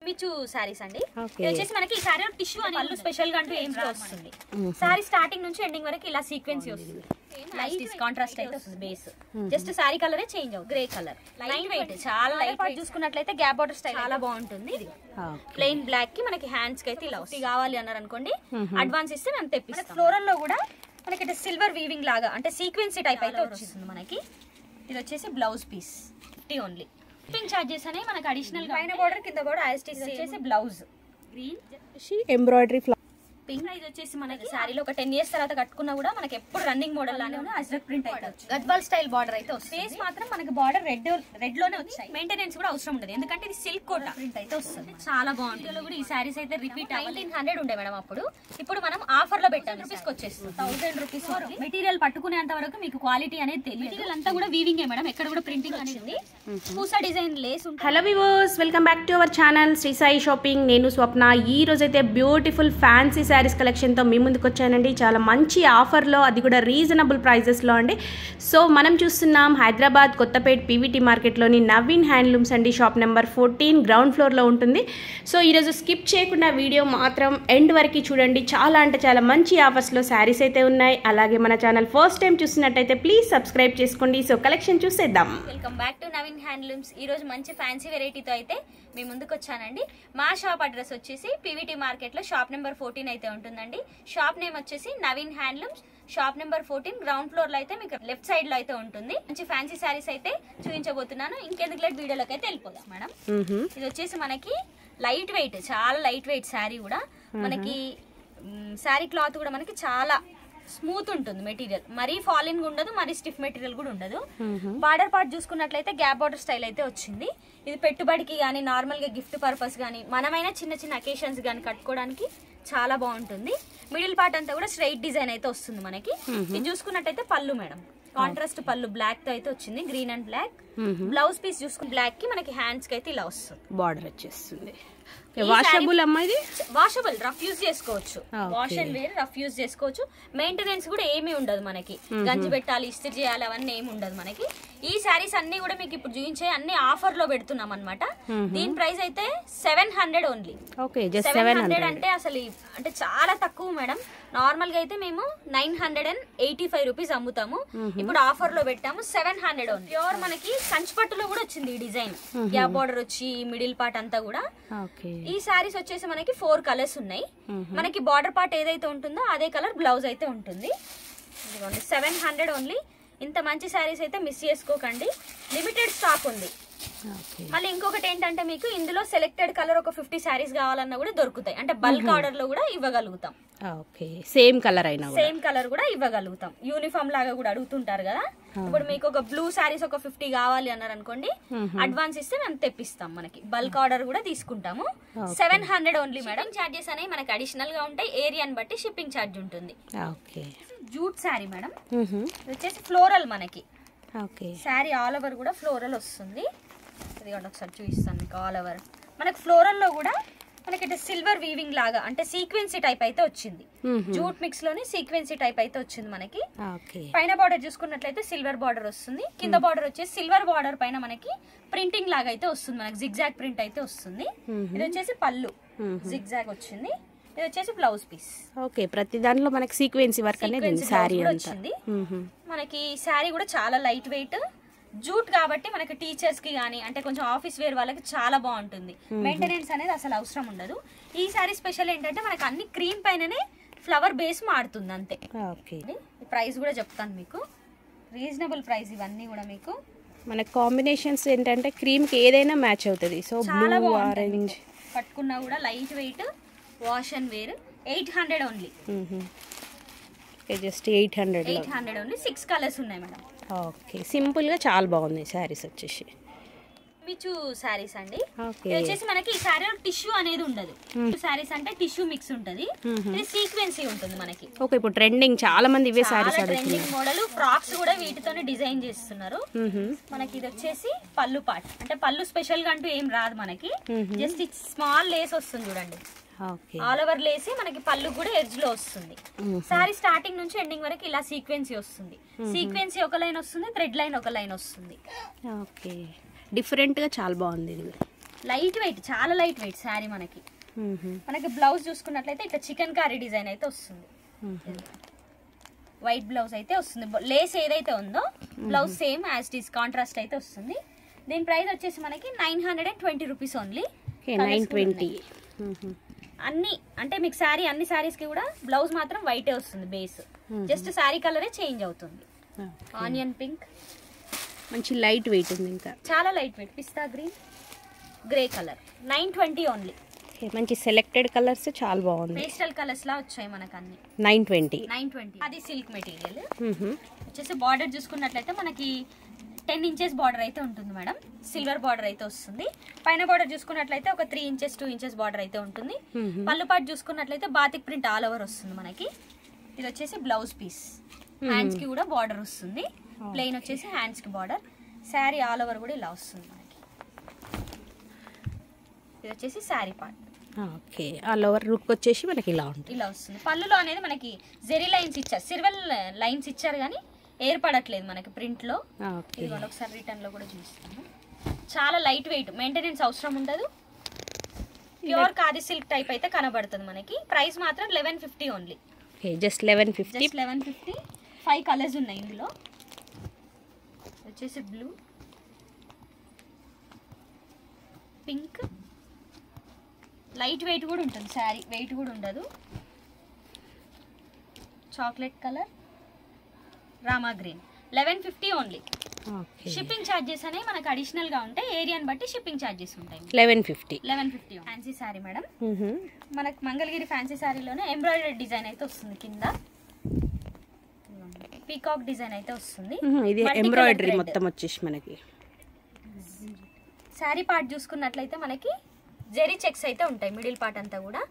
మిచ్చు సారీస్ అండి. ఇది వచ్చేసి మనకి ఈ సారీ టిష్యూ అని పళ్ళు స్పెషల్ గా అంటూ ఏం వస్తుంది. సారీ స్టార్టింగ్ నుంచి ఎండింగ్ వరకు ఇలా సీక్వెన్స్ వస్తుంది. లైట్ కాంట్రాస్ట్ అయితే వస్తుంది. బేస్ జస్ట్ సారీ కలరే చేంజ్ అవుతుంది. గ్రే కలర్ లైట్ వెయిట్, చాలా లైట్ వెయిట్. చూసుకున్నట్లయితే గ్యాప్ బార్డర్ స్టైల్ చాలా బాగుంటుంది. ప్లెయిన్ బ్లాక్ కి మనకి హ్యాండ్స్ కి అయితే ఇలా వస్తుంది. కావాలి అన్నారు అనుకోండి, అడ్వాన్స్ ఇస్తే మేము తెప్పిస్తాం. ఫ్లోరల్ లో కూడా మనకి సిల్వర్ వీవింగ్ లాగా అంటే సీక్వెన్సీ టైప్ అయితే వచ్చింది మనకి. ఇది వచ్చేసి blouse piece 50 only. Shipping charges అనేవి మనకి అడిషనల్. పైన బోర్డర్ కింద కూడా ఐఎస్టీసీ వచ్చేసి blouse green embroidery pink. Price వచ్చేసి మనకి సారీలో ఒక 10 ఇయర్స్ తర్వాత కట్టుకున్నా కూడా మనకి ఎప్పుడు రన్నింగ్ మోడల్ లానే ఉంది. అజ్రక్ ప్రింట్ అయితే వచ్చింది. గద్వాల్ స్టైల్ బార్డర్ అయితే వస్తుంది. ఫేస్ మాత్రం మనకి బార్డర్ రెడ్ లోనే వచ్చాయి. మెయింటెనెన్స్ కూడా అవసరం ఉండదు, ఎందుకంటే ఇది సిల్క్ కోట ప్రింట్ అయితే వస్తుంది. చాలా బాగుంటుంది. కూడా ఈ సారీస్ అయితే రిపీట్ 1900 ఉండే మేడం అప్పుడు. ఇప్పుడు మనం ఆఫర్ లో పెట్టాం. రూపీస్ వచ్చేస్తుంది 1000 రూపీస్. మెటీరియల్ పట్టుకునేంత వరకు మీకు క్వాలిటీ అనేది తెలియదు. మెటీరియల్ అంతా కూడా వీవింగ్ మేడం, ఎక్కడ కూడా ప్రింటింగ్ అనేది. పూసా డిజైన్ లేస్ ఉంటుంది. Hello viewers, welcome back to our channel Shri Sai shopping. నేను స్వప్న. ఈ రోజు అయితే బ్యూటిఫుల్ ఫ్యాన్సీ శారీస్ కలెక్షన్తో మీ ముందుకు వచ్చానండి. చాలా మంచి ఆఫర్లో, అది కూడా రీజనబుల్ ప్రైజెస్లో అండి. సో మనం చూస్తున్నాం హైదరాబాద్ కొత్తపేట్ పీవీటీ మార్కెట్లోని నవీన్ హ్యాండ్లూమ్స్ అండి. షాప్ నెంబర్ 14 గ్రౌండ్ ఫ్లోర్లో ఉంటుంది. సో ఈరోజు స్కిప్ చేయకుండా వీడియో మాత్రం ఎండ్ వరకు చూడండి. చాలా అంటే చాలా మంచి ఆఫర్స్లో శారీస్ అయితే ఉన్నాయి. అలాగే మన ఛానల్ ఫస్ట్ టైం చూసినట్టయితే ప్లీజ్ సబ్స్క్రైబ్ చేసుకోండి. సో కలెక్షన్ చూసేద్దాం. Welcome back to Naveen handlooms. ఈ రోజు మంచి ఫ్యాన్సీ వెరైటీతో అయితే మీ ముందుకు వచ్చానండి. మా షాప్ అడ్రస్ వచ్చేసి పీవీటీ మార్కెట్ లో షాప్ నెంబర్ 14 అయితే ఉంటుందండి. షాప్ నేమ్ వచ్చేసి Naveen handlooms. Shop number 14 ground floor లో అయితే మీకు లెఫ్ట్ సైడ్ లో అయితే ఉంటుంది. మంచి ఫ్యాన్సీ శారీస్ అయితే చూపించబోతున్నాను. ఇంకెందుకు లేట్ వీడియోలోకి అయితే వెళ్ళిపోదాం మేడం. ఇది వచ్చేసి మనకి లైట్ వెయిట్, చాలా లైట్ వెయిట్ శారీ. కూడా మనకి శారీ క్లాత్ కూడా మనకి చాలా స్మూత్ ఉంటుంది. మెటీరియల్ మరీ ఫాలింగ్ ఉండదు, మరీ స్టిఫ్ మెటీరియల్ కూడా ఉండదు. బార్డర్ పార్ట్ చూసుకున్నట్లయితే గ్యాప్ బార్డర్ స్టైల్ అయితే వచ్చింది. ఇది పెట్టుబడికి గానీ, నార్మల్ గా గిఫ్ట్ పర్పస్ గానీ, మనమైనా చిన్న చిన్న అకేషన్స్ గానీ కట్టుకోవడానికి చాలా బాగుంటుంది. మిడిల్ పార్ట్ అంతా కూడా స్ట్రైట్ డిజైన్ అయితే వస్తుంది మనకి. ఇది చూసుకున్నట్టయితే పళ్ళు మేడం, కాంట్రాస్ట్ పళ్ళు బ్లాక్ తో అయితే వచ్చింది. Green and black. Blouse piece చూసుకుని బ్లాక్ కి మనకి హ్యాండ్స్ కి అయితే ఇలా వస్తుంది. బార్డర్ వచ్చేస్తుంది. వాషబుల్ అమ్మా, ఇది వాషబుల్, రఫ్ యూజ్ చేసుకోవచ్చు. Wash and wear rough use చేసుకోవచ్చు. మెయింటెనెన్స్ కూడా ఏమీ ఉండదు మనకి. గంజి పెట్టాలి, ఇస్త్రీ చేయాలి, అవన్నీ ఏమి ఉండదు మనకి. ఈ శారీస్ అన్ని కూడా మీకు ఇప్పుడు చూపించే అన్ని ఆఫర్ లో పెడుతున్నాం అనమాట. దీని ప్రైస్ అయితే 700 ఓన్లీ. 700 అంటే అసలు అంటే చాలా తక్కువ మేడం. నార్మల్ గా అయితే మేము 985 రూపీస్ అమ్ముతాము. ఇప్పుడు ఆఫర్ లో పెట్టాము 700 ఓన్లీ. ప్యూర్ మనకి కంచిపట్టులో కూడా వచ్చింది ఈ డిజైన్. గ్యాప్ బార్డర్ వచ్చి మిడిల్ పార్ట్ అంతా కూడా. ఈ శారీస్ వచ్చేసి మనకి 4 కలర్స్ ఉన్నాయి. మనకి బార్డర్ పార్ట్ ఏదైతే ఉంటుందో అదే కలర్ బ్లౌజ్ అయితే ఉంటుంది. 700 ఓన్లీ. ఇంత మంచి శారీస్ అయితే మిస్ చేసుకోకండి. లిమిటెడ్ స్టాక్ ఉంది. మళ్ళీ ఇంకొకటి ఏంటంటే మీకు ఇందులో సెలెక్టెడ్ కలర్ ఒక 50 శారీస్ కావాలన్నా కూడా దొరుకుతాయి. అంటే బల్క్ ఆర్డర్ లో కూడా ఇవ్వగలుగుతాం. సేమ్ కలర్ అయినా సేమ్ కలర్ కూడా ఇవ్వగలుగుతాం. యూనిఫామ్ లాగా కూడా అడుగుతుంటారు కదా. ఇప్పుడు మీకు ఒక బ్లూ శారీస్ ఒక 50 కావాలి అన్నారు అనుకోండి, అడ్వాన్స్ ఇస్తే మేము తెప్పిస్తాం. మనకి బల్క్ ఆర్డర్ కూడా తీసుకుంటాము. 700 ఓన్లీ మేడం. చార్జెస్ అనేవి మనకి అడిషనల్ గా ఉంటాయి. ఏరియాని బట్టి షిప్పింగ్ ఛార్జ్ ఉంటుంది. Jute sari madam. వచ్చేసి ఫ్లోరల్ మనకి శారీ ఆల్ ఓవర్ కూడా ఫ్లోరల్ వస్తుంది. ఇది ఒకసారి చూపిస్తాను మీకు. ఆల్ ఓవర్ మనకి ఫ్లోరల్ లో కూడా మనకి సిల్వర్ వీవింగ్ లాగా అంటే సీక్వెన్సీ టైప్ అయితే వచ్చింది. జూట్ మిక్స్ లోనే సీక్వెన్సీ టైప్ అయితే వచ్చింది మనకి. పైన బార్డర్ చూసుకున్నట్లయితే సిల్వర్ బార్డర్ వస్తుంది. కింద బార్డర్ వచ్చేసి సిల్వర్ బార్డర్ పైన మనకి ప్రింటింగ్ లాగా అయితే వస్తుంది. మనకి జిగ్జాగ్ ప్రింట్ అయితే వస్తుంది. ఇది వచ్చేసి పళ్ళు జిగ్జాగ్ వచ్చింది. ఇది వచ్చేసి బ్లౌజ్ పీస్. ఓకే, ప్రతి దాంట్లో మనకి సీక్వెన్సీ వర్క్ అనేది సారీ వచ్చింది. మనకి సారీ కూడా చాలా లైట్ వెయిట్ జూట్ కాబట్టి మనకి టీచర్స్ కి గానీ అంటే కొంచెం ఆఫీస్ వేర్ వాళ్ళకి చాలా బాగుంటుంది. మెయింటెనెన్స్ అనేది అసలు అవసరం ఉండదు. ఈ సారీ స్పెషల్ ఏంటంటే మనకి అన్ని క్రీమ్ పైననే ఫ్లవర్ బేస్ మారుతుంది అంతే. ప్రైస్ కూడా చెప్తాను మీకు. రీజనబుల్ ప్రైస్ ఇవన్నీ కూడా మీకు. మనకి కాంబినేషన్స్ ఏంటంటే క్రీమ్ కి ఏదైనా మ్యాచ్ అవుతుంది. సో బ్లూ ఆరెంజ్ పట్టుకున్నా కూడా light weight, wash and wear. 800 only. Just 800 only. 6 colours ఉన్నాయి మేడం. ఓకే, సింపుల్ గా చాలా బాగుంది శారీస్ వచ్చేసి. మిచ్చు శారీస్ అండి. ఇది వచ్చేసి మనకి ఈ శారీలో టిష్యూ అనేది ఉండదు. శారీస్ అంటే టిష్యూ మిక్స్ ఉంటది. ఇది సీక్వెన్సీ ఉంటుంది మనకి. ఓకే, ఇప్పుడు ట్రెండింగ్ చాలా మంది ఇవే శారీస్ ట్రెండింగ్ మోడల్. ఫ్రాక్స్ కూడా వీటితోనే డిజైన్ చేస్తున్నారు. మనకి ఇది వచ్చేసి పళ్ళు పార్ట్. అంటే పళ్ళు స్పెషల్ గా అంటూ ఏం రాదు మనకి. జస్ట్ స్మాల్ లేస్ వస్తుంది చూడండి. ఆల్ ఓవర్ లేసి మనకి పళ్ళు కూడా ఎడ్జ్ లో వస్తుంది. సారీ స్టార్టింగ్ నుంచి ఎండింగ్ వరకు ఇలా సీక్వెన్సీ వస్తుంది. సీక్వెన్సీ ఒక లైన్ వస్తుంది, థ్రెడ్ లైన్ ఒక లైన్ వస్తుంది. ఓకే, డిఫరెంట్ గా చాలా బాగుంది. ఇది లైట్ వెయిట్, చాలా లైట్ వెయిట్ శారీ. మనకి బ్లౌజ్ చూసుకున్నట్లయితే ఇట్లా చికెన్ కారీ డిజైన్ అయితే వస్తుంది. వైట్ బ్లౌజ్ అయితే వస్తుంది. లేస్ ఏదైతే ఉందో blouse same as it is contrast అయితే వస్తుంది. దీని ప్రైస్ వచ్చేసి మనకి 920 రూపీస్ ఓన్లీ. 920. అన్ని అంటే మీకు శారీ అన్ని శారీస్ కి కూడా బ్లౌజ్ మాత్రం వైటే వస్తుంది బేస్. జస్ట్ శారీ కలరే చేంజ్ అవుతుంది. ఆనియన్ పింక్, మంచి లైట్ వెయిట్ ఉంది. ఇంకా చాలా లైట్ వెయిట్. పిస్తా గ్రీన్, గ్రే కలర్. 920 ఓన్లీ. మంచి సెలెక్టెడ్ కలర్స్ చాలా బాగుంది. పేస్టల్ కలర్స్ లా వచ్చాయి మనకు అన్ని. 920. అది సిల్క్ మెటీరియల్. వచ్చేసి బార్డర్ చూసుకున్నట్లయితే మనకి 10 ఇంచెస్ బార్డర్ అయితే ఉంటుంది మేడం. సిల్వర్ బార్డర్ అయితే వస్తుంది. పైన బార్డర్ చూసుకున్నట్లయితే ఒక 3 ఇంచెస్ 2 ఇంచెస్ బార్డర్ అయితే ఉంటుంది. పళ్ళు పాటు చూసుకున్నట్లయితే బాతిక్ ప్రింట్ ఆల్ ఓవర్ వస్తుంది మనకి. ఇది వచ్చేసి బ్లౌజ్ పీస్. హ్యాండ్స్ కి కూడా బార్డర్ వస్తుంది. ప్లెయిన్ వచ్చేసి హ్యాండ్స్ కి బార్డర్. శారీ ఆల్ ఓవర్ కూడా ఇలా వస్తుంది మనకి. ఇది వచ్చేసి sari part. Okay, all over look వచ్చేసి మనకి ఇలా ఉంటుంది. ఇలా వస్తుంది. పళ్ళులో అనేది మనకి జెరీ లైన్స్ ఇచ్చారు, సిల్వర్ లైన్స్ ఇచ్చారు కానీ ఏర్పడట్లేదు మనకి ప్రింట్ లో. ఇది ఒకసారి రిటర్న్ లో కూడా చూస్తాను. చాలా లైట్ వెయిట్, మెయింటెనెన్స్ అవసరం ఉండదు. ప్యూర్ ఖాదీ సిల్క్ టైప్ అయితే కనబడుతుంది మనకి. ప్రైస్ మాత్రం 1150 ఓన్లీ. జస్ట్ 1150. 5 కలర్స్ ఉన్నాయి ఇందులో. వచ్చేసి బ్లూ, పింక్, లైట్ వెయిట్ కూడా ఉంటుంది శారీ, వెయిట్ కూడా ఉండదు. Chocolate colour, Rama green. 1150 only. Shipping charges అనేవి మనకు అడిషనల్ గా ఉంటాయి. ఏరియాని బట్టి షిప్పింగ్ ఛార్జెస్ ఉంటాయి. 1150. Fancy sari madam. మనకు మంగళగిరి ఫ్యాన్సీ శారీలోనే ఎంబ్రాయిడరీ డిజైన్ అయితే వస్తుంది. కింద పీకాక్ డిజైన్ అయితే వస్తుంది. ఇది ఎంబ్రాయిడరీ మొత్తం వచ్చేసి మనకి. శారీ పార్ట్ చూసుకున్నట్లయితే మనకి జెరీ చెక్స్ అయితే ఉంటాయి. మిడిల్ పార్ట్ అంతా కూడా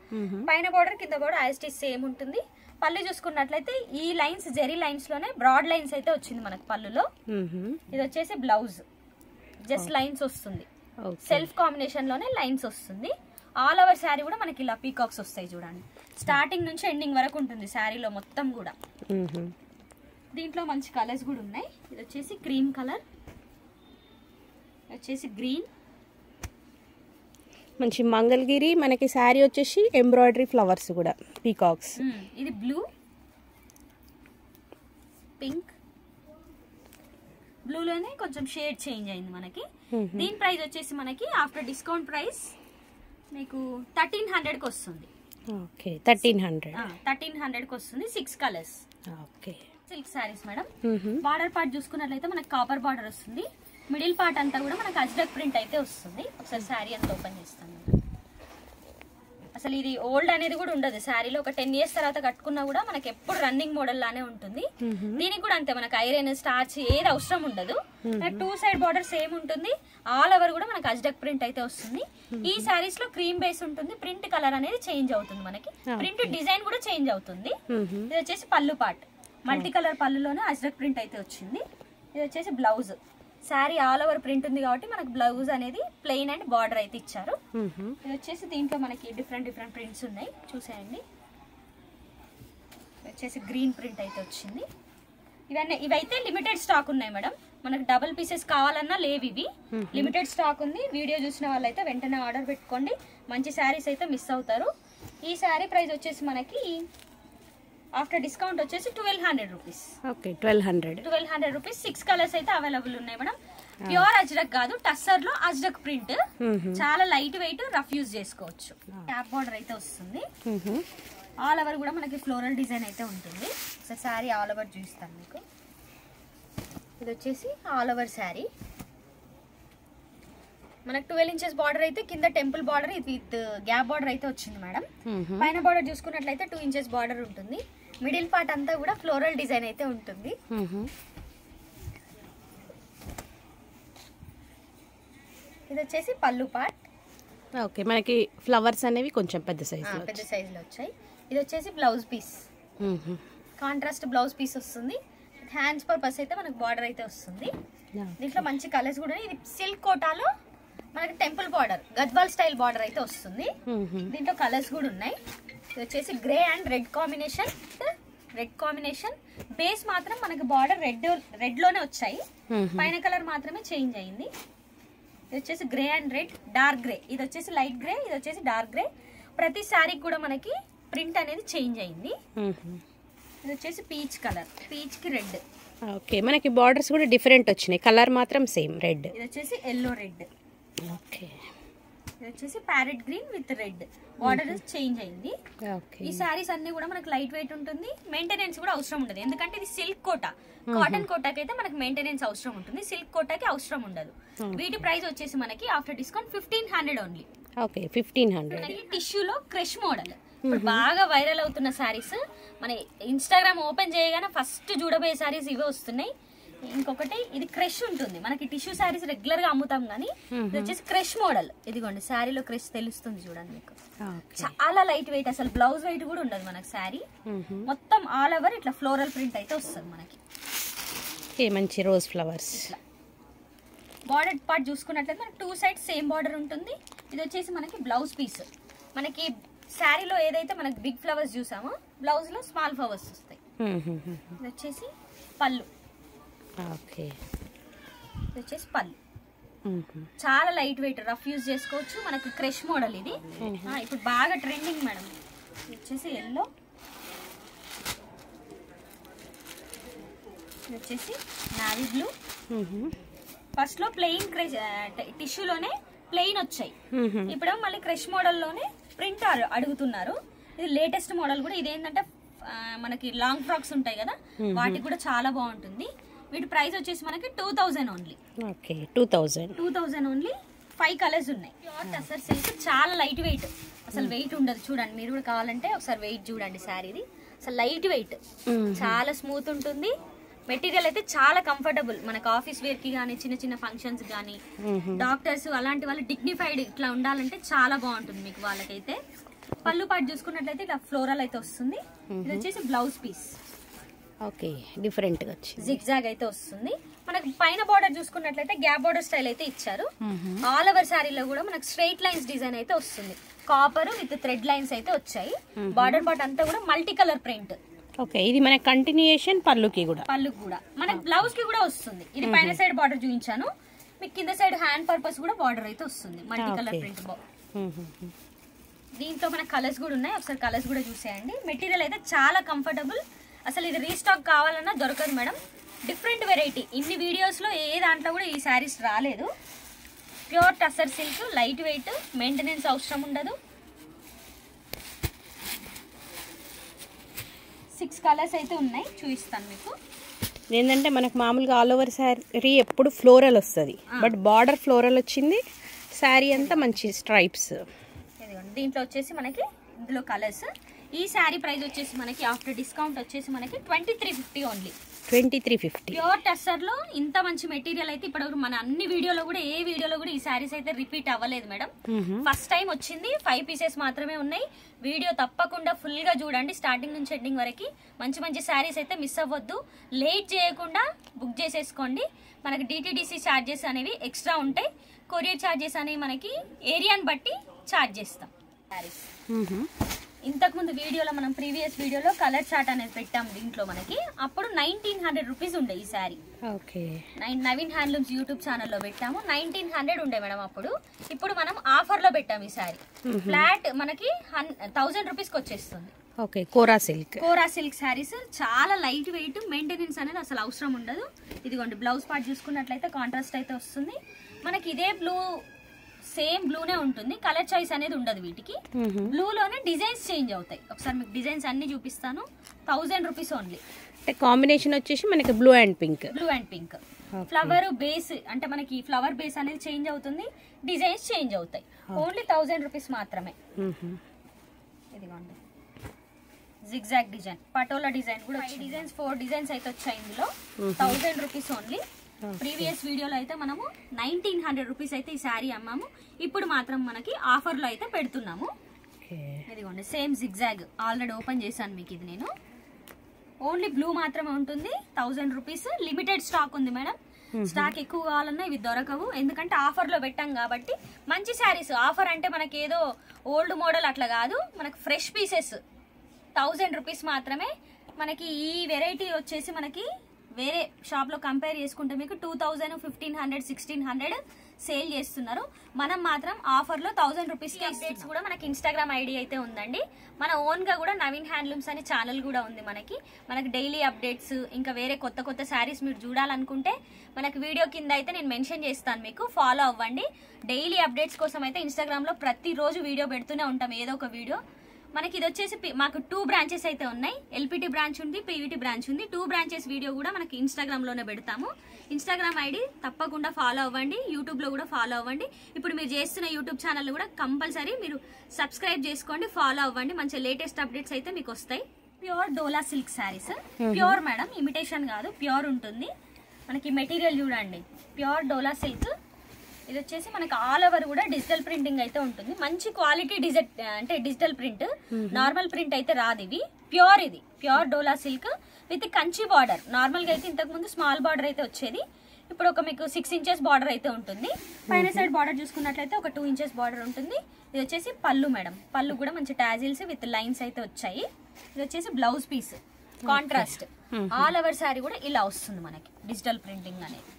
పైన బార్డర్ కింద border as it is same ఉంటుంది. పళ్ళు చూసుకున్నట్లయితే ఈ లైన్స్ జెరీ లైన్స్ లోనే బ్రాడ్ లైన్స్ అయితే వచ్చింది మనకి పళ్ళులో. ఇది వచ్చేసి బ్లౌజ్ జస్ట్ లైన్స్ వస్తుంది. సెల్ఫ్ కాంబినేషన్ లోనే లైన్స్ వస్తుంది. ఆల్ ఓవర్ శారీ కూడా మనకి ఇలా పీకాక్స్ వస్తాయి చూడండి. స్టార్టింగ్ నుంచి ఎండింగ్ వరకు ఉంటుంది శారీలో మొత్తం కూడా. దీంట్లో మంచి కలర్స్ కూడా ఉన్నాయి. ఇది వచ్చేసి క్రీమ్ కలర్, వచ్చేసి గ్రీన్, మంచి మంగళగిరి మనకి శారీ వచ్చేసి ఎంబ్రాయిడరీ ఫ్లవర్స్ కూడా పీకాక్స్. ఇది బ్లూ, పింక్, బ్లూలోనే కొంచెం షేడ్ చేంజ్ అయింది మనకి. దీని ప్రైస్ వచ్చేసి మనకి ఆఫ్టర్ డిస్కౌంట్ ప్రైస్ మీకు 1300 కి వస్తుంది. ఓకే, 1300 కి వస్తుంది. 6 colours. Okay, silk saris madam. Border part చూసుకున్నట్లయితే మనకి కాపర్ బార్డర్ వస్తుంది. మిడిల్ పార్ట్ అంతా కూడా మనకు అజ్రక్ ప్రింట్ అయితే వస్తుంది. ఒకసారి శారీ అంతా ఓపెన్ చేస్తాను. అసలు ఇది ఓల్డ్ అనేది కూడా ఉండదు శారీలో. ఒక 10 ఇయర్స్ తర్వాత కట్టుకున్నా కూడా మనకి ఎప్పుడు రన్నింగ్ మోడల్ లానే ఉంటుంది. దీనికి కూడా అంతే, మనకి ఐరన్ స్టార్చ్ ఏది అవసరం ఉండదు. 2 సైడ్ బార్డర్ సేమ్ ఉంటుంది. ఆల్ ఓవర్ కూడా మనకి అజ్రక్ ప్రింట్ అయితే వస్తుంది. ఈ శారీస్ లో క్రీమ్ బేస్ ఉంటుంది. ప్రింట్ కలర్ అనేది చేంజ్ అవుతుంది మనకి. ప్రింట్ డిజైన్ కూడా చేంజ్ అవుతుంది. ఇది వచ్చేసి పళ్ళు పార్ట్. మల్టీ కలర్ పళ్ళులోనే అజ్రక్ ప్రింట్ అయితే వచ్చింది. ఇది వచ్చేసి blouse. Sari all over print ఉంది కాబట్టి మనకు బ్లౌజ్ అనేది ప్లెయిన్ అండ్ బార్డర్ అయితే ఇచ్చారు. ఇది వచ్చేసి దీంట్లో మనకి డిఫరెంట్ ప్రింట్స్ ఉన్నాయి, చూసేయండి. వచ్చేసి గ్రీన్ ప్రింట్ అయితే వచ్చింది. ఇవైతే లిమిటెడ్ స్టాక్ ఉన్నాయి మేడం. మనకు డబుల్ పీసెస్ కావాలన్నా లేవు. ఇవి లిమిటెడ్ స్టాక్ ఉంది. వీడియో చూసిన వాళ్ళైతే వెంటనే ఆర్డర్ పెట్టుకోండి. మంచి శారీస్ అయితే మిస్ అవుతారు. ఈ శారీ ప్రైస్ వచ్చేసి మనకి ఆఫ్టర్ డిస్కౌంట్ వచ్చేసి 1200 రూపీస్. Okay, 1200 rupees. 6 కలర్స్ అయితే అవైలబుల్ ఉన్నాయి మేడం. ప్యూర్ అజ్రక్ కాదు, టస్సర్ లో అజ్రక్ ప్రింట్. చాలా లైట్ వెయిట్, రఫ్ యూజ్ చేసుకోవచ్చు. క్యాప్ బార్డర్ అయితే వస్తుంది. ఆల్ ఓవర్ కూడా మనకి ఫ్లోరల్ డిజైన్ అయితే ఉంటుంది. సో శారీ ఆల్ ఓవర్ చూపిస్తాను మీకు. ఇది వచ్చేసి ఆల్ ఓవర్ శారీ. మనకు 12 ఇంచెస్ బార్డర్ అయితే కింద temple border with gap border అయితే వచ్చింది మేడం. పైన బార్డర్ చూసుకున్నట్లయితే 2 ఇంచెస్ బార్డర్ ఉంటుంది. మిడిల్ పార్ట్ అంతా కూడా ఫ్లోరల్ డిజైన్ అయితే ఉంటుంది. ఇది వచ్చేసి పళ్ళు పార్ట్. ఓకే, మనకి ఫ్లవర్స్ అనేవి కొంచెం పెద్ద సైజ్ లో వచ్చాయి. ఇది వచ్చేసి blouse piece. Contrast blouse piece వస్తుంది. హ్యాండ్స్ పర్పస్ అయితే మనకు బార్డర్ అయితే వస్తుంది. దీంట్లో మంచి కలర్స్ కూడా. ఇది సిల్క్ కోటాలో మనకి temple border, Gadwal style border అయితే వస్తుంది. దీంట్లో కలర్స్ కూడా ఉన్నాయి. ఇది వచ్చేసి grey and red combination. Base మాత్రం మనకి బార్డర్ రెడ్ లోనే వచ్చాయి. పైన కలర్ మాత్రమే చేంజ్ అయింది. ఇది వచ్చేసి grey and red, dark grey, ఇది వచ్చేసి లైట్ గ్రే, ఇది వచ్చేసి డార్క్ గ్రే. ప్రతి శారీకి కూడా మనకి ప్రింట్ అనేది చేంజ్ అయింది. ఇది వచ్చేసి పీచ్ కలర్, పీచ్ కి రెడ్. ఓకే, మనకి బార్డర్స్ కూడా డిఫరెంట్ వచ్చినాయి, కలర్ మాత్రం సేమ్ రెడ్. ఇది వచ్చేసి ఎల్లో రెడ్. ఓకే, ఇది వచ్చేసి parrot green with red, border change అయింది. ఓకే, ఈ సారీస్ అన్ని కూడా మనకి లైట్ వెయిట్ ఉంటుంది, మెయింటెనెన్స్ కూడా అవసరం ఉండదు. ఎందుకంటే ఇది సిల్క్ కోటా, కాటన్ కోటాకి అయితే మనకి మెయింటెనెన్స్ అవసరం ఉంటుంది, సిల్క్ కోటాకి అవసరం ఉండదు. వీటి ప్రైస్ వచ్చేసి మనకి ఆఫ్టర్ డిస్కౌంట్ 1500 ఓన్లీ. ఓకే, 1500. మనకి టిష్యూలో క్రష్ మోడల్ ఇప్పుడు బాగా వైరల్ అవుతున్న సారీస్, మన ఇన్స్టాగ్రామ్ ఓపెన్ చేయగానే ఫస్ట్ చూడబోయే సారీస్ ఇవే వస్తున్నాయి. ఇంకొకటి ఇది క్రష్ ఉంటుంది, మనకి టిష్యూ సారీస్ రెగ్యులర్ గా అమ్ముతాం కానీ ఇది వచ్చేసి క్రష్ మోడల్. ఇదిగోండి శారీలో క్రష్ తెలుస్తుంది చూడండి మీకు, చాలా లైట్ వెయిట్, అసలు బ్లౌజ్ వెయిట్ కూడా ఉండదు మనకి. శారీ మొత్తం ఆల్ ఓవర్ ఇట్లా ఫ్లోరల్ ప్రింట్ అయితే వస్తుంది మనకి. మంచి రోజ్ ఫ్లవర్స్. బార్డర్ పార్ట్ చూసుకున్నట్లయితే మనకి 2 సైడ్స్ సేమ్ బార్డర్ ఉంటుంది. ఇది వచ్చేసి మనకి బ్లౌజ్ పీస్, మనకి శారీలో ఏదైతే మనకి బిగ్ ఫ్లవర్స్ చూసామో బ్లౌజ్ లో స్మాల్ ఫ్లవర్స్ వస్తాయి. ఇది వచ్చేసి పళ్ళు. ఓకే, ఇది వచ్చేసి పళ్ళు, చాలా లైట్ వెయిట్, రఫ్ యూజ్ చేసుకోవచ్చు. మనకి క్రష్ మోడల్ ఇది ఇప్పుడు బాగా ట్రెండింగ్ మేడం. ఇది వచ్చేసి ఎల్లో, ఇది వచ్చేసి నావీ బ్లూ. ఫస్ట్ లో ప్లెయిన్ క్రష్ టిష్యూలోనే ప్లెయిన్ వచ్చాయి, ఇప్పుడేమో మళ్ళీ క్రష్ మోడల్ లోనే ప్రింట్ అడుగుతున్నారు. ఇది లేటెస్ట్ మోడల్ కూడా. ఇదేంటంటే మనకి లాంగ్ ఫ్రాక్స్ ఉంటాయి కదా, వాటికి కూడా చాలా బాగుంటుంది. వీటి ప్రైస్ వచ్చేసి మనకి 2000 ఓన్లీ. Okay, 2000 only. 5 కలర్స్ ఉన్నాయి. ప్యూర్ టసర్ సిల్క్, చాలా లైట్ వెయిట్, అసలు వెయిట్ ఉండదు. చూడండి మీరు కూడా కావాలంటే ఒకసారి వెయిట్ చూడండి. శారీది అసలు లైట్ వెయిట్, చాలా స్మూత్ ఉంటుంది. మెటీరియల్ అయితే చాలా కంఫర్టబుల్, మనకు ఆఫీస్ వేర్ కి కానీ, చిన్న చిన్న ఫంక్షన్స్ కానీ, డాక్టర్స్ అలాంటి వాళ్ళు డిగ్నిఫైడ్ ఇట్లా ఉండాలంటే చాలా బాగుంటుంది మీకు వాళ్ళకైతే. పళ్ళు పాటు చూసుకున్నట్లయితే ఇట్లా ఫ్లోరల్ అయితే వస్తుంది. ఇది వచ్చేసి బ్లౌజ్ పీస్. ఓకే, డిఫరెంట్ గా వచ్చింది, జిగ్జాగ్ అయితే వస్తుంది. మనకి పైన బార్డర్ చూసుకున్నట్లయితే గ్యాప్ బార్డర్ స్టైల్ అయితే ఇచ్చారు. ఆల్ ఓవర్ శారీలో కూడా మనకి స్ట్రైట్ లైన్స్ డిజైన్ అయితే వస్తుంది, కాపర్ విత్ థ్రెడ్ లైన్స్ అయితే వచ్చాయి. బార్డర్ పార్ట్ అంతా కూడా మల్టీ కలర్ ప్రింట్. ఓకే, ఇది మన కంటిన్యూయేషన్ పళ్ళుకి కూడా మనకి బ్లౌజ్ కి కూడా వస్తుంది. ఇది పైన సైడ్ బార్డర్ చూపించాను, మీకు కింద సైడ్ హ్యాండ్ పర్పస్ కూడా బార్డర్ అయితే వస్తుంది, మల్టీ కలర్ ప్రింట్. దీంట్లో మన కలర్స్ కూడా ఉన్నాయి, ఒకసారి కలర్స్ కూడా చూసేయండి. మెటీరియల్ అయితే చాలా కంఫర్టబుల్, అసలు ఇది రీస్టాక్ కావాలన్నా దొరకదు మేడం. డిఫరెంట్ వెరైటీ, ఇన్ని వీడియోస్ లో ఏ దాంట్లో కూడా ఈ శారీస్ రాలేదు. Pure tussar silk, light weight, maintenance అవసరం ఉండదు. 6 కలర్స్ అయితే ఉన్నాయి, చూపిస్తాను మీకు. ఏంటంటే మనకు మామూలుగా ఆల్ ఓవర్ శారీ ఎప్పుడు ఫ్లోరల్ వస్తుంది, బట్ బార్డర్ ఫ్లోరల్ వచ్చింది, శారీ అంతా మంచి స్ట్రైప్స్. దీంట్లో వచ్చేసి మనకి ఇందులో కలర్స్. ఈ శారీ ప్రైస్ వచ్చేసి మనకి ఆఫ్టర్ డిస్కౌంట్ వచ్చేసి మనకి 2350 ఓన్లీ. 2350. ప్యూర్ టస్సర్ లో ఇంత మంచి మెటీరియల్ అయితే ఇప్పటివరకు మన అన్ని వీడియోలో కూడా ఏ వీడియోలో కూడా ఈ శారీస్ అయితే రిపీట్ అవ్వలేదు మేడం. ఫస్ట్ టైం వచ్చింది, 5 పీసెస్ మాత్రమే ఉన్నాయి. వీడియో తప్పకుండా ఫుల్ గా చూడండి, స్టార్టింగ్ నుంచి ఎండింగ్ వరకు. మంచి మంచి శారీస్ అయితే మిస్ అవ్వద్దు, లేట్ చేయకుండా బుక్ చేసేసుకోండి. మనకి డిటిడిసి ఛార్జెస్ అనేవి ఎక్స్ట్రా ఉంటాయి, కొరియర్ ఛార్జెస్ అనేవి మనకి ఏరియాని బట్టి ఛార్జ్ చేస్తాం. శారీస్ ఇంతకుముందు వీడియోలో మనం ప్రీవియస్ వీడియోలో కలర్ చార్ట్ అనేది పెట్టాము దీంట్లో మనకి. అప్పుడు 1900 రూపీస్ ఉండే ఈ sari. Okay, Naveen handlooms YouTube ఛానల్లో పెట్టాము. 1900 ఉండే మేడం అప్పుడు. ఇప్పుడు మనం ఆఫర్ లో పెట్టాము ఈ శారీ. ఫ్లాట్ మనకి 1000 రూపీస్కి వచ్చేస్తుంది. ఓకే, కోరా సిల్క్ శారీస్ చాలా లైట్ వెయిట్, మెయింటెనెన్స్ అనేది అసలు అవసరం ఉండదు. ఇదిగోండి బ్లౌజ్ పార్ట్ చూసుకున్నట్లయితే కాంట్రాస్ట్ అయితే వస్తుంది. మనకి ఇదే బ్లూ, సేమ్ బ్లూనే ఉంటుంది, కలర్ చాయిస్ అనేది ఉండదు వీటికి. బ్లూలోనే డిజైన్స్ చేంజ్ అవుతాయి. ఒకసారి మీకు డిజైన్స్ అన్ని చూపిస్తాను. 1000 రూపీస్ ఓన్లీ. కాంబినేషన్ వచ్చేసి మనకి blue and pink. Flower base అంటే మనకి ఫ్లవర్ బేస్ అనేది చేంజ్ అవుతుంది, డిజైన్స్ చేంజ్ అవుతాయి. ఓన్లీ 1000 రూపీస్ మాత్రమే. ఇదిగోండి జిగ్జాగ్ డిజైన్, పటోలా డిజైన్ కూడా 4 డిజైన్స్ అయితే వచ్చాయి ఇందులో. 1000 రూపీస్ ఓన్లీ. ప్రీవియస్ వీడియోలో అయితే మనము 1900 రూపీస్ అయితే ఈ శారీ అమ్మాము. ఇప్పుడు మాత్రం మనకి ఆఫర్ లో అయితే పెడుతున్నాము. ఇదిగోండి సేమ్ జిగ్జాగ్, ఆల్రెడీ ఓపెన్ చేశాను మీకు. ఇది నేను ఓన్లీ బ్లూ మాత్రమే ఉంటుంది. 1000 రూపీస్. లిమిటెడ్ స్టాక్ ఉంది మేడం, స్టాక్ ఎక్కువ కావాలన్నా ఇవి దొరకవు, ఎందుకంటే ఆఫర్ లో పెట్టాం కాబట్టి. మంచి శారీస్, ఆఫర్ అంటే మనకి ఏదో ఓల్డ్ మోడల్ అట్లా కాదు, మనకి ఫ్రెష్ పీసెస్. 1000 రూపీస్ మాత్రమే. మనకి ఈ వెరైటీ వచ్చేసి మనకి వేరే షాప్ లో కంపేర్ చేసుకుంటే మీకు 2000, 1500, 1600, సేల్ చేస్తున్నారు. మనం మాత్రం ఆఫర్ లో 1000 రూపీస్ కి అప్డేట్స్ కూడా మనకి ఇన్స్టాగ్రామ్ ఐడి అయితే ఉందండి. మన ఓన్ గా కూడా నవీన్ హ్యాండ్లూమ్స్ అనే ఛానల్ కూడా ఉంది మనకి డైలీ అప్డేట్స్ ఇంకా వేరే కొత్త కొత్త శారీస్ మీరు చూడాలనుకుంటే మనకి వీడియో కింద అయితే నేను మెన్షన్ చేస్తాను, మీకు ఫాలో అవ్వండి. డైలీ అప్డేట్స్ కోసం అయితే ఇన్స్టాగ్రామ్ లో ప్రతిరోజు వీడియో పెడుతూనే ఉంటాం, ఏదో ఒక వీడియో. మనకి ఇది వచ్చేసి మాకు 2 బ్రాంచెస్ అయితే ఉన్నాయి. ఎల్పిటి బ్రాంచ్ ఉంది, పీవీటీ బ్రాంచ్ ఉంది. 2 బ్రాంచెస్ వీడియో కూడా మనకి ఇన్స్టాగ్రామ్ లోనే పెడతాము. ఇన్స్టాగ్రామ్ ఐడి తప్పకుండా ఫాలో అవ్వండి, యూట్యూబ్ లో కూడా ఫాలో అవ్వండి. ఇప్పుడు మీరు చేస్తున్న యూట్యూబ్ ఛానల్ కూడా కంపల్సరీ మీరు సబ్స్క్రైబ్ చేసుకోండి, ఫాలో అవ్వండి. మంచి లేటెస్ట్ అప్డేట్స్ అయితే మీకు వస్తాయి. Pure dola silk saris, pure madam, imitation కాదు, ప్యూర్ ఉంటుంది. మనకి మెటీరియల్ చూడండి, ప్యూర్ డోలా సిల్క్. ఇది వచ్చేసి మనకి ఆల్ ఓవర్ కూడా డిజిటల్ ప్రింటింగ్ అయితే ఉంటుంది. మంచి quality digital print, normal print అయితే రాదు. ఇది pure dola silk with Kanchi border. Normal గా అయితే ఇంతకు ముందు స్మాల్ బార్డర్ అయితే వచ్చేది, ఇప్పుడు ఒక మీకు 6 ఇంచెస్ బార్డర్ అయితే ఉంటుంది. పైన సైడ్ బార్డర్ చూసుకున్నట్లయితే ఒక 2 ఇంచెస్ బార్డర్ ఉంటుంది. ఇది వచ్చేసి పళ్ళు మేడం, పళ్ళు కూడా మంచి టాజిల్స్ విత్ లైన్స్ అయితే వచ్చాయి. ఇది వచ్చేసి blouse piece contrast. All over sari కూడా ఇలా వస్తుంది మనకి డిజిటల్ ప్రింటింగ్ అనేది.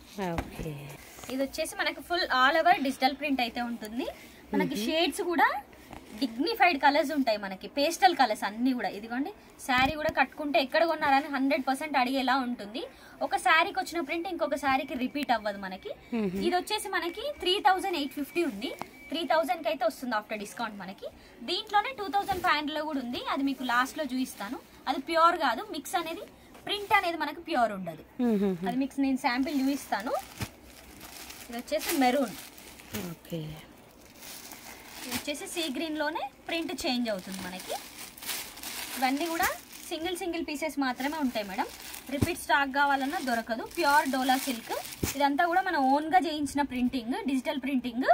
ఇది వచ్చేసి మనకి full all over digital print అయితే ఉంటుంది. మనకి షేడ్స్ కూడా డిగ్నిఫైడ్ కలర్స్ ఉంటాయి, మనకి పేస్టల్ కలర్స్ అన్ని కూడా. ఇదిగోండి, శారీ కూడా కట్టుకుంటే ఎక్కడ కొన్నారని 100% అడిగేలా ఉంటుంది. ఒక శారీకి వచ్చిన ప్రింట్ ఇంకొక శారీకి రిపీట్ అవ్వదు మనకి. ఇది వచ్చేసి మనకి 3850 ఉంది. 3000 కి అయితే వస్తుంది ఆఫ్టర్ డిస్కౌంట్ మనకి. దీంట్లోనే 2500 లో కూడా ఉంది, అది మీకు లాస్ట్ లో చూపిస్తాను. అది ప్యూర్ కాదు, మిక్స్ అనేది ప్రింట్ అనేది మనకి ప్యూర్ ఉండదు, అది మిక్స్. నేను శాంపిల్ చూపిస్తాను. ఇది వచ్చేసి మెరూన్, ఇది వచ్చేసి సీ గ్రీన్ లోనే ప్రింట్ చేంజ్ అవుతుంది మనకి. ఇవన్నీ కూడా సింగిల్ పీసెస్ మాత్రమే ఉంటాయి మేడం. రిపీట్ స్టాక్ కావాలన్నా దొరకదు. ప్యూర్ డోలా సిల్క్, ఇదంతా కూడా మన ఓన్ గా చేయించిన ప్రింటింగ్, డిజిటల్ ప్రింటింగ్.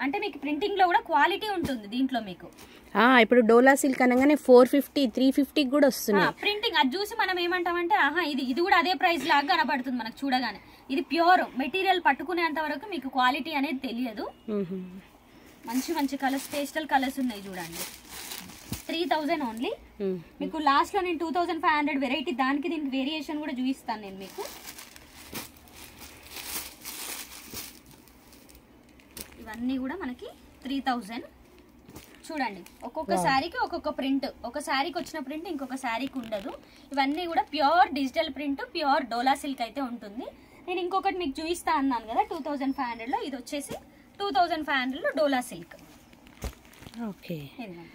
అంటే మీకు ప్రింటింగ్ లో కూడా క్వాలిటీ ఉంటుంది దీంట్లో మీకు. ఇప్పుడు డోలా సిల్క్ అనగానే 450, 350 కూడా వస్తున్నాయి ప్రింటింగ్. అది చూసి మనం ఏమంటామంటే ఇది కూడా అదే ప్రైస్ లాగా కనబడుతుంది మనకు చూడగానే. ఇది ప్యూర్ మెటీరియల్, పట్టుకునేంత వరకు మీకు క్వాలిటీ అనేది తెలియదు. మంచి కలర్స్, పేస్టల్ కలర్స్ ఉన్నాయి చూడండి. 3000 ఓన్లీ. మీకు లాస్ట్ లో నేను 2500 వెరైటీ, దానికి దీనికి వేరియేషన్ కూడా చూపిస్తాను నేను మీకు. ఇవన్నీ కూడా మనకి 3000. చూడండి, ఒక్కొక్క శారీకి ఒక్కొక్క ప్రింట్, ఒక శారీకి వచ్చిన ప్రింట్ ఇంకొక శారీకి ఉండదు. ఇవన్నీ కూడా pure digital print, pure dola silk అయితే ఉంటుంది. నేను ఇంకొకటి మీకు చూపిస్తా అన్నాను కదా 2500 లో. ఇది వచ్చేసి 2500 లో డోలా సిల్క్.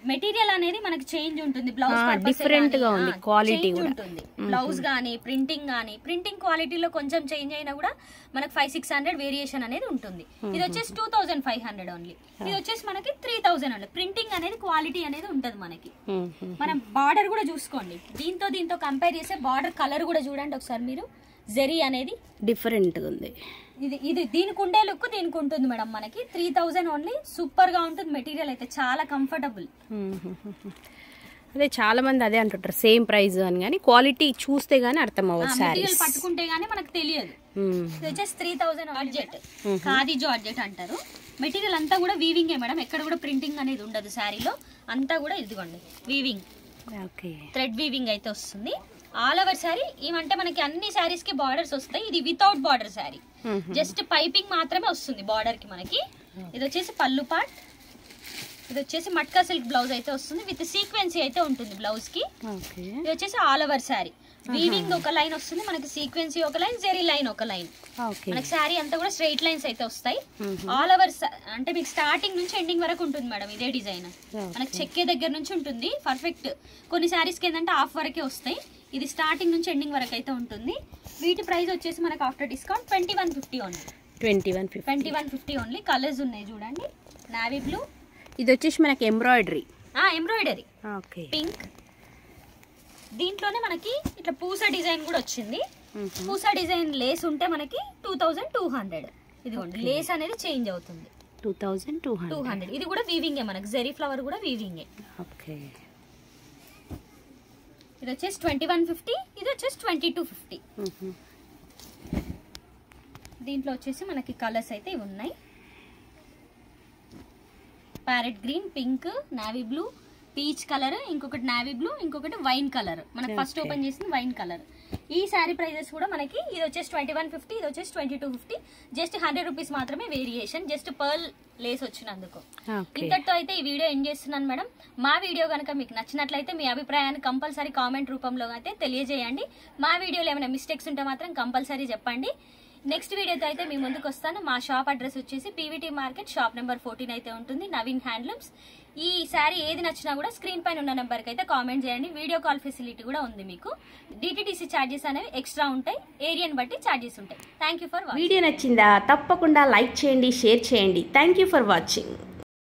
మెటీరియల్ అనేది మనకి చేంజ్ ఉంటుంది, బ్లౌజ్ డిఫరెంట్ గా ఉంది, క్వాలిటీ ఉంటుంది. బ్లౌజ్ గానీ ప్రింటింగ్ క్వాలిటీలో కొంచెం చేంజ్ అయినా కూడా మనకి 500-600 వేరియేషన్ అనేది ఉంటుంది. ఇది వచ్చేసి 2500 ఓన్లీ. ఇది వచ్చేసి మనకి 3000 ఓన్లీ. ప్రింటింగ్ అనేది క్వాలిటీ అనేది ఉంటది మనకి. మనం బార్డర్ కూడా చూసుకోండి, దీంతో కంపేర్ చేస్తే బార్డర్ కలర్ కూడా చూడండి ఒకసారి మీరు. జెరీ అనేది డిఫరెంట్ ఉంది. ఇది దీనికి ఉండే లుక్ దీనికి ఉంటుంది మేడం. మనకి 3000 ఓన్లీ. సూపర్ గా ఉంటుంది మెటీరియల్ అయితే, చాలా కంఫర్టబుల్. అదే చాలా మంది అదే అంటుంటారు సేమ్ ప్రైస్ అని, కానీ క్వాలిటీ చూస్తే గానీ అర్థం అవ్వదు, మెటీరియల్ పట్టుకుంటే గానీ మనకు తెలియదు. ఇది వచ్చేసి 3000 జార్జెట్, ఖాదీ జార్జెట్ అంటారు. మెటీరియల్ అంతా కూడా వీవింగే మేడం, ఎక్కడ కూడా ప్రింటింగ్ అనేది ఉండదు శారీలో. అంతా కూడా ఇదిగోండి వీవింగ్, థ్రెడ్ వీవింగ్ అయితే వస్తుంది. All over sari. ఏమంటే మనకి అన్ని శారీస్ కి బార్డర్స్ వస్తాయి. ఇది without border sari, just piping మాత్రమే వస్తుంది బార్డర్ కి మనకి. ఇది వచ్చేసి పళ్ళు పార్ట్. ఇది వచ్చేసి మట్కా సిల్క్ బ్లౌజ్ అయితే వస్తుంది, విత్ సీక్వెన్సీ అయితే ఉంటుంది బ్లౌజ్ కి. ఇది వచ్చేసి ఆల్ ఓవర్ శారీ. వీవింగ్ ఒక లైన్ వస్తుంది మనకి, సీక్వెన్సీ ఒక లైన్, జెరీ లైన్ ఒక లైన్. మనకి శారీ అంతా కూడా స్ట్రైట్ లైన్స్ అయితే వస్తాయి. ఆల్ ఓవర్ అంటే మీకు స్టార్టింగ్ నుంచి ఎండింగ్ వరకు ఉంటుంది మేడం ఇదే డిజైన్. మనకి చెక్కే దగ్గర నుంచి ఉంటుంది పర్ఫెక్ట్. కొన్ని శారీస్ కి ఏంటంటే హాఫ్ వరకే వస్తాయి, ఇది స్టార్టింగ్ నుంచి ఎండింగ్ వరకు అయితే ఉంటుంది. వీటి ప్రైస్ వచ్చేసి మనకి after discount 2150 only. 2150 only. Colours ఉన్నాయి చూడండి, నావీ బ్లూ. ఇది వచ్చేసి మనకి ఎంబ్రాయిడరీ పింక్. దీంట్లోనే మనకి ఇట్లా పూస డిజైన్ కూడా వచ్చింది. పూస డిజైన్ లేస్ ఉంటే మనకి 2200. ఇదిగోండి, లేస్ అనేది చేంజ్ అవుతుంది. 2200. ఇది కూడా వీవింగే మనకి, జెరీ ఫ్లవర్ కూడా వీవింగే. ఇది వచ్చేసి 2150, ఇది వచ్చేసి 2250. దీంట్లో వచ్చేసి మనకి కలర్స్ అయితే ఇవి ఉన్నాయి. Parrot green, pink, navy blue, peach colour, ఇంకొకటి నావీ బ్లూ, ఇంకొకటి వైన్ కలర్. మనకి ఫస్ట్ ఓపెన్ చేసింది వైన్ కలర్. ఈ శారీ ప్రైజెస్ కూడా మనకి ఇది వచ్చేసి 2150, ఇది వచ్చేసి 2250, జస్ట్ 100 రూపీస్ మాత్రమే వేరియేషన్, జస్ట్ పర్ల్ లేస్ వచ్చినందుకు. ఇంతటితో అయితే ఈ వీడియో ఎండ్ చేస్తున్నాను మేడం. మా వీడియో కనుక మీకు నచ్చినట్లయితే మీ అభిప్రాయాన్ని కంపల్సరీ కామెంట్ రూపంలో అయితే తెలియజేయండి. మా వీడియోలో ఏమైనా మిస్టేక్స్ ఉంటే మాత్రం కంపల్సరీ చెప్పండి. నెక్స్ట్ వీడియోతో అయితే మీ ముందుకు వస్తాను. మా షాప్ అడ్రస్ వచ్చేసి పీవీటీ మార్కెట్, షాప్ నెంబర్ 14 అయితే ఉంటుంది, నవీన్ హ్యాండ్లూమ్స్. ఈ శారీ ఏది నచ్చినా కూడా స్క్రీన్ పైన ఉన్న నెంబర్కి అయితే కామెంట్ చేయండి. వీడియో కాల్ ఫెసిలిటీ కూడా ఉంది మీకు. డిటిడిసి ఛార్జెస్ అనేవి ఎక్స్ట్రా ఉంటాయి, ఏరియాని బట్టి ఛార్జెస్ ఉంటాయి. Thank you for watching. Video నచ్చిందా? తప్పకుండా లైక్ చేయండి, షేర్ చేయండి. Thank you for watching.